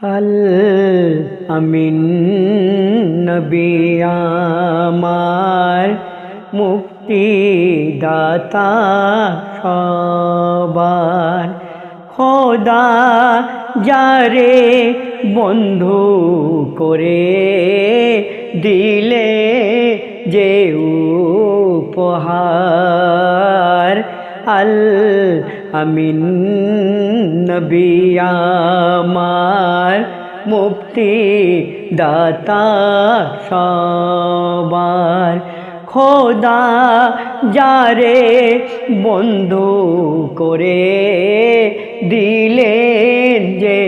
আল আমিন নবী আমার মুক্তি দাতা সবার, খোদা যারে বন্ধু করে দিলে যে উপহার। আল আমিন নবী আমার মুক্তি দাতা সবার, খোদা যারে বন্ধু করে দিলেন যে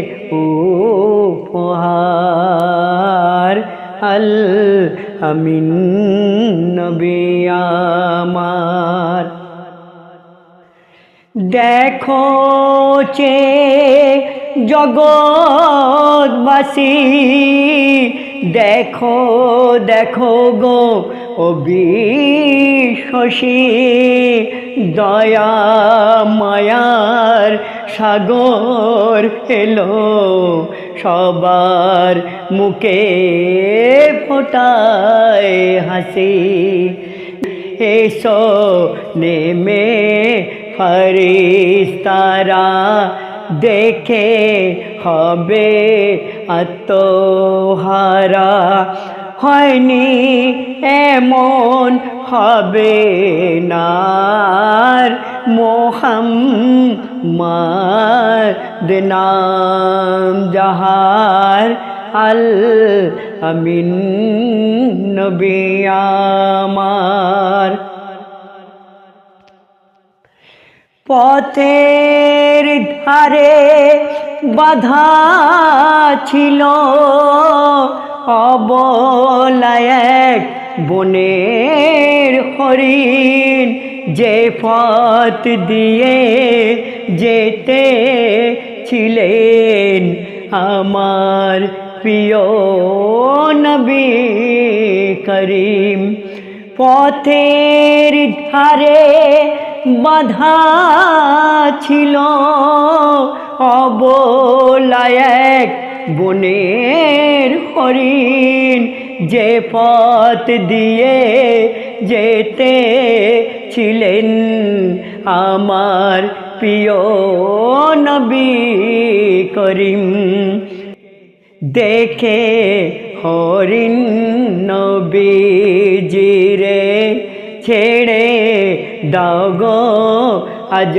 উপহার। আল আমিন নবী আমার। দেখো চে জগৎবাসী, দেখো দেখো গো অবিশ্বাসী, দয়া মায়ার সাগর এলো সবার মুখে ফোটায় হাসি। এসো নেমে ফেরেশতারা দেখে হবে আত্মহারা, হয়নি এমন হবে না মুহাম্মদ নাম যাহার। আল আমিন নবী আমার। পথের ধারে বাধা ছিল অবলা এক বনের হরিণ, যে পথ দিয়ে যেতে ছিলেন আমার প্রিয় নবী করিম। পথের ধারে বাধা ছিল অবলা এক বনের হরিণ, যে পথ দিয়ে যেতে ছিলেন আমার প্রিয় নবী করিম। দেখে হরিণ নবীজিরে ছেড়ে দাও গো আজ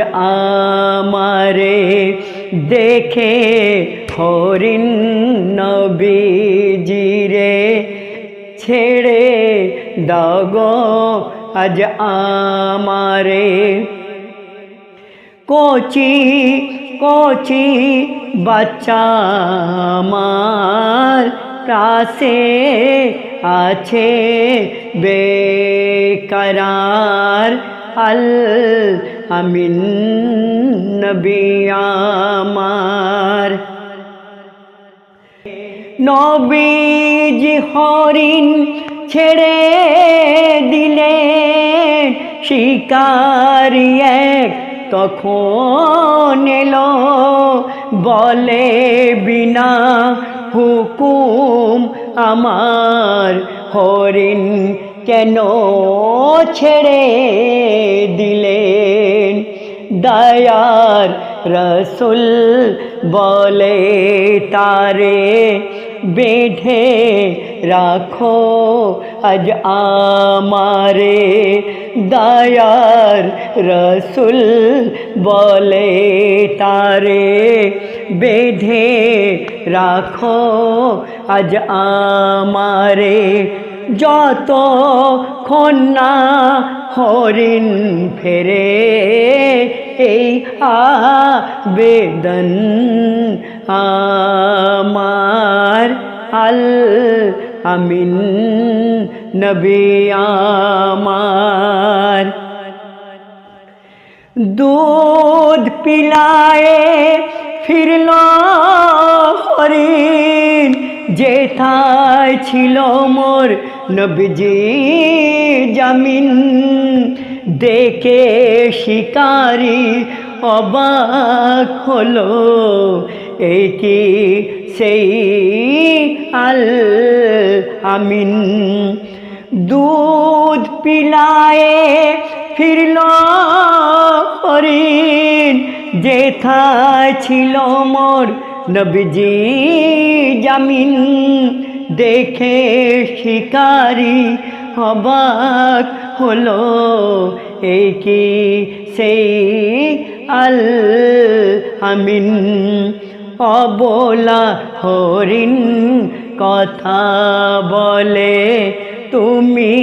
আমারে, দেখে হরিণ নবীজিরে ছেড়ে দাও গো আজ আমারে। কচি কচি বাচ্চা আমার কাছে আছে বেকরার। আল আমিন নবী আমার। নবীজি হরিণ ছেড়ে দিলেন, শিকারি এক তখন এলো, বলে বিনা হুকুম আমার হরিণ কেন ছেড়ে দিলেন। দয়ার রসুল বলে তারে বেঁধে রাখো আজ আমারে, দয়ার রসুল বলে তারে বেঁধে রাখো আজ আমারে। যত খন্না হরিণ ফেরে এই আবেদন আমার। আল আমিন নবী আমার। দুধ পিলায়ে ফিরল হরিণ, যেথায় ছিল মোর নবীজি জামিন। দেখে শিকারি অবাক হলো, এই কি সেই আল আমিন। দুধ পিলায়ে ফিরল হরিণ, যেথায় ছিল মোর নবীজি জামিন। দেখে শিকারি অবাক হলো, এই কি সেই আল আমিন। অবলা হরিণ কথা বলে, তুমি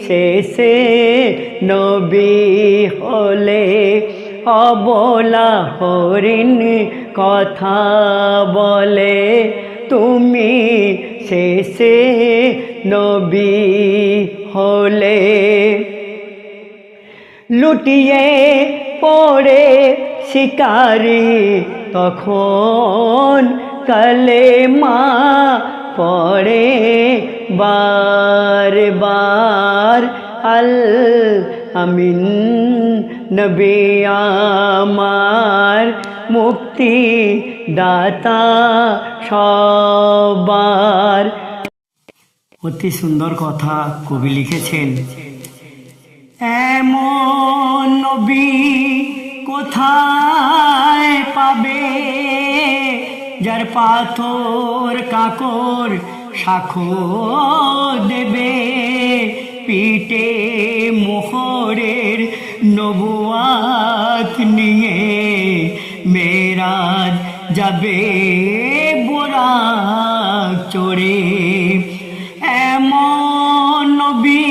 শেষে নবী হলে। অবলা হরিণ কথা বলে, তুমি শেষে নবী হলে। লুটিয়ে পড়ে শিকারি তখন কালেমা পড়ে বারবার। আল আমিন নবী আমার, মুক্তি দাতা সবার। অতি সুন্দর কথা কবি লিখেছেন। এমন নবী কোথায় পাবে, যার পাথর কাকর সাক্ষ্য দেবে। পিঠে মোহরের নবুয়াত নিয়ে মেরাজ যাবে বোরাক চড়ে। এমন নবী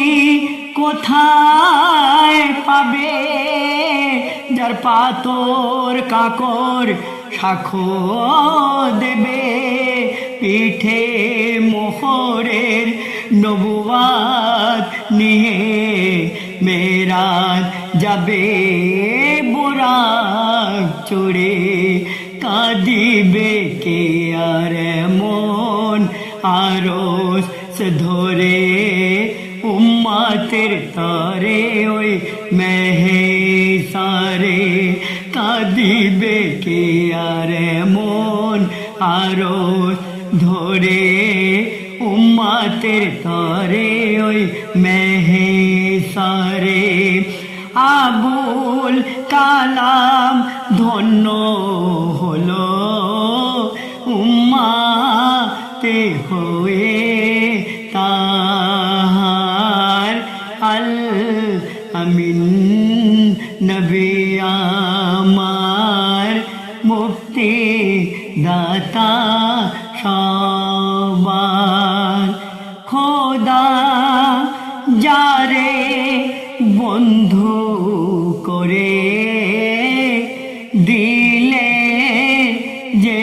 কোথায় পাবে, যার পাথর কাকর সাক্ষ্য দেবে। পিঠে মোহরের নবুয়াত নিয়ে মেরাজ যাবে বোরাক চড়ে। কাঁদিবে কে আর এমন আরশ ধরে, উম্মতের তরে ওই মেহসারে। কাঁদিবে কে আর এমন আরশ ধরে, উম্মতের তরে ওই মেহসারে। আবুল কালাম ধন্য হলো, উম্মতে হয়ে তাহার। আল আমিন নবী আমার, মুক্তি দাতা সবার। খোদা যারে বন্ধু করে দিলে যে